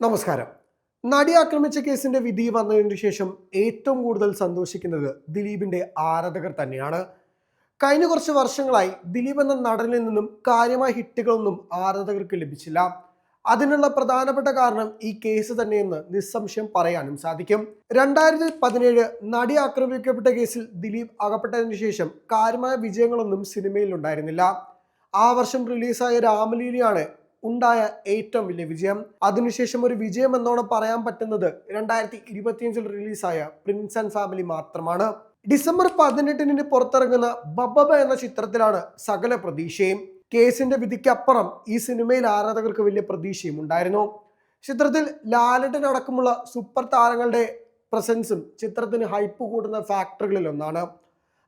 നമസ്കാരം. നടി ആക്രമിച്ച കേസിന്റെ വിധി വന്നതിനു ശേഷം ഏറ്റവും കൂടുതൽ സന്തോഷിക്കുന്നത് ദിലീപിന്റെ ആരാധകർ തന്നെയാണ്. കഴിഞ്ഞ കുറച്ച് വർഷങ്ങളായി ദിലീപ് എന്ന നടനിൽ നിന്നും കാര്യമായ ഹിറ്റുകളൊന്നും ആരാധകർക്ക് ലഭിച്ചില്ല. അതിനുള്ള പ്രധാനപ്പെട്ട കാരണം ഈ കേസ് തന്നെയെന്ന് നിസ്സംശയം പറയാനും സാധിക്കും. 2017 നടി ആക്രമിക്കപ്പെട്ട കേസിൽ ദിലീപ് അകപ്പെട്ടതിനു ശേഷം കാര്യമായ വിജയങ്ങളൊന്നും സിനിമയിൽ ഉണ്ടായിരുന്നില്ല. ആ വർഷം റിലീസായ രാമലീലയാണ് ഉണ്ടായ ഏറ്റവും വലിയ വിജയം. അതിനുശേഷം ഒരു വിജയം എന്നോണം പറയാൻ പറ്റുന്നത് 2025 റിലീസായ പ്രിൻസ് ആൻഡ് ഫാമിലി മാത്രമാണ്. ഡിസംബർ 18 പുറത്തിറങ്ങുന്ന ബബ്ബബ എന്ന ചിത്രത്തിലാണ് സകല പ്രതീക്ഷയും. കേസിന്റെ വിധിക്കപ്പുറം ഈ സിനിമയിൽ ആരാധകർക്ക് വലിയ പ്രതീക്ഷയും ഉണ്ടായിരുന്നു. ചിത്രത്തിൽ ലാലേട്ടൻ അടക്കമുള്ള സൂപ്പർ താരങ്ങളുടെ പ്രസൻസും ചിത്രത്തിന് ഹൈപ്പ് കൂടുന്ന ഫാക്ടറുകളിൽ ഒന്നാണ്.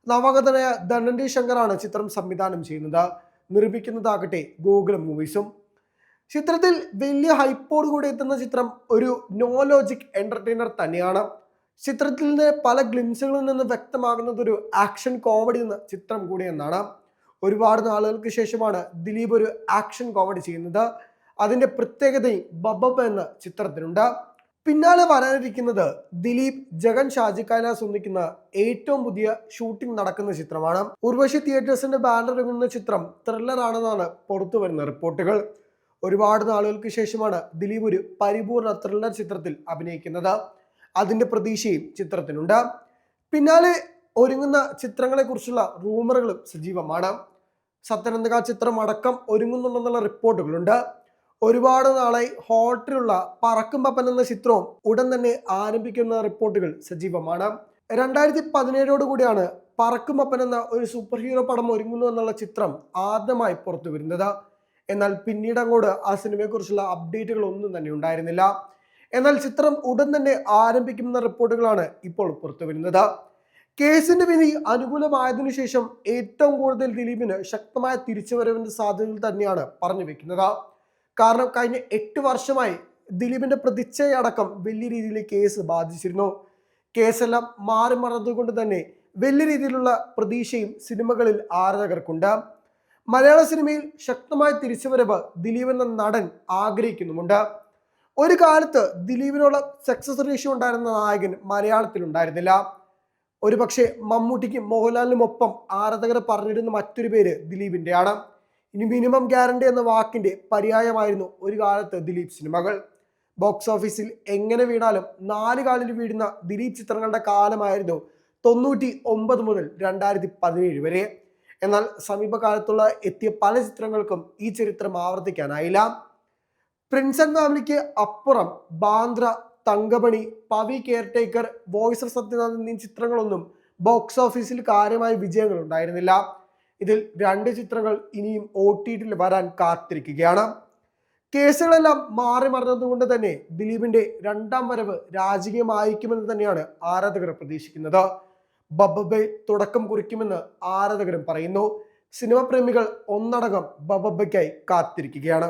നവാഗതനായ ധനഞ്ജയ് ശങ്കറാണ് ചിത്രം സംവിധാനം ചെയ്യുന്നത്. നിർമ്മിക്കുന്നതാകട്ടെ ഗൂഗിൾ മൂവീസും. ചിത്രത്തിൽ വലിയ ഹൈപ്പോട് കൂടി എത്തുന്ന ചിത്രം ഒരു നോ ലോജിക് എന്റർടൈനർ തന്നെയാണ്. ചിത്രത്തിൽ നിന്ന് പല ഗ്ലിംസുകളിൽ നിന്ന് വ്യക്തമാകുന്നത് ഒരു ആക്ഷൻ കോമഡി എന്ന ചിത്രം കൂടി എന്നാണ്. ഒരുപാട് നാളുകൾക്ക് ശേഷമാണ് ദിലീപ് ഒരു ആക്ഷൻ കോമഡി ചെയ്യുന്നത്. അതിന്റെ പ്രത്യേകതയും ബബ്ബബ എന്ന ചിത്രത്തിനുണ്ട്. പിന്നാലെ വരാനിരിക്കുന്നത് ദിലീപ് ജഗൻ ഷാജി കൈലാസ് ഒന്നിക്കുന്ന ഏറ്റവും പുതിയ ഷൂട്ടിംഗ് നടക്കുന്ന ചിത്രമാണ്. ഉർവശി തിയേറ്റേഴ്സിന്റെ ബാനർ ഇറങ്ങുന്ന ചിത്രം ത്രില്ലർ ആണെന്നാണ് പുറത്തു വരുന്ന റിപ്പോർട്ടുകൾ. ഒരുപാട് നാളുകൾക്ക് ശേഷമാണ് ദിലീപ് ഒരു പരിപൂർണ ത്രില്ലർ ചിത്രത്തിൽ അഭിനയിക്കുന്നത്. അതിന്റെ പ്രതീക്ഷയും ചിത്രത്തിനുണ്ട്. പിന്നാലെ ഒരുങ്ങുന്ന ചിത്രങ്ങളെ കുറിച്ചുള്ള റൂമറുകളും സജീവമാണ്. സത്യനന്ദിക ചിത്രം അടക്കം ഒരുങ്ങുന്നുണ്ടെന്നുള്ള റിപ്പോർട്ടുകളുണ്ട്. ഒരുപാട് നാളായി ഹോട്ടലുള്ള പറക്കും പപ്പൻ എന്ന ചിത്രവും ഉടൻ തന്നെ ആരംഭിക്കുന്ന റിപ്പോർട്ടുകൾ സജീവമാണ്. 2017 കൂടിയാണ് പറക്കും പപ്പൻ എന്ന ഒരു സൂപ്പർ ഹീറോ പടം ഒരുങ്ങുന്നു എന്നുള്ള ചിത്രം ആദ്യമായി പുറത്തു വരുന്നത്. എന്നാൽ പിന്നീട് അങ്ങോട്ട് ആ സിനിമയെക്കുറിച്ചുള്ള അപ്ഡേറ്റുകൾ ഒന്നും തന്നെ ഉണ്ടായിരുന്നില്ല. എന്നാൽ ചിത്രം ഉടൻ തന്നെ ആരംഭിക്കുന്ന റിപ്പോർട്ടുകളാണ് ഇപ്പോൾ പുറത്തു വരുന്നത്. കേസിന്റെ വിധി അനുകൂലമായതിനു ശേഷം ഏറ്റവും കൂടുതൽ ദിലീപിന് ശക്തമായ തിരിച്ചുവരവിന്റെ സാധ്യതകൾ തന്നെയാണ് പറഞ്ഞു വെക്കുന്നത്. കാരണം കഴിഞ്ഞ 8 വർഷമായി ദിലീപിന്റെ പ്രതിച്ഛയടക്കം വലിയ രീതിയിൽ കേസ് ബാധിച്ചിരുന്നു. കേസെല്ലാം മാറി മറന്നുകൊണ്ട് തന്നെ വലിയ രീതിയിലുള്ള പ്രതീക്ഷയും സിനിമകളിൽ ആരാധകർക്കുണ്ട്. മലയാള സിനിമയിൽ ശക്തമായ തിരിച്ചുവരവ് ദിലീപ് എന്ന നടൻ ആഗ്രഹിക്കുന്നുമുണ്ട്. ഒരു കാലത്ത് ദിലീപിനുള്ള സക്സസ് റേഷ്യോ ഉണ്ടായിരുന്ന നായകൻ മലയാളത്തിൽ ഉണ്ടായിരുന്നില്ല. ഒരുപക്ഷെ മമ്മൂട്ടിക്കും മോഹൻലാലിനും ഒപ്പം ആരാധകരെ പറഞ്ഞിരുന്ന മറ്റൊരു പേര് ദിലീപിന്റെയാണ്. ഇനി മിനിമം ഗ്യാരണ്ടി എന്ന വാക്കിന്റെ പര്യായമായിരുന്നു ഒരു കാലത്ത് ദിലീപ് സിനിമകൾ. ബോക്സ് ഓഫീസിൽ എങ്ങനെ വീണാലും 4 കാലിൽ വീഴുന്ന ദിലീപ് ചിത്രങ്ങളുടെ കാലമായിരുന്നു 99 മുതൽ 2017 വരെ. എന്നാൽ സമീപകാലത്തുള്ള എത്തിയ പല ചിത്രങ്ങൾക്കും ഈ ചരിത്രം ആവർത്തിക്കാനായില്ല. പ്രിൻസ് ആൻഡ് ഫാമിലിക്ക് അപ്പുറം Bandra, Thankamani, Pavi caretaker, voice of Sathyanath എന്നീ ചിത്രങ്ങളൊന്നും ബോക്സ് ഓഫീസിൽ കാര്യമായ വിജയങ്ങൾ ഉണ്ടായിരുന്നില്ല. ഇതിൽ 2 ചിത്രങ്ങൾ ഇനിയും OTTയിൽ വരാൻ കാത്തിരിക്കുകയാണ്. കേസുകളെല്ലാം മാറി മറിഞ്ഞതുകൊണ്ട് തന്നെ ദിലീപിന്റെ രണ്ടാം വരവ് രാജകീയമായിരിക്കുമെന്ന് തന്നെയാണ് ആരാധകർ പ്രതീക്ഷിക്കുന്നത്. ബബ്ബബെ തുടക്കം കുറിക്കുമെന്ന് ആരാധകരും പറയുന്നു. സിനിമ പ്രേമികൾ ഒന്നടങ്കം ബബ്ബബയ്ക്കായി കാത്തിരിക്കുകയാണ്.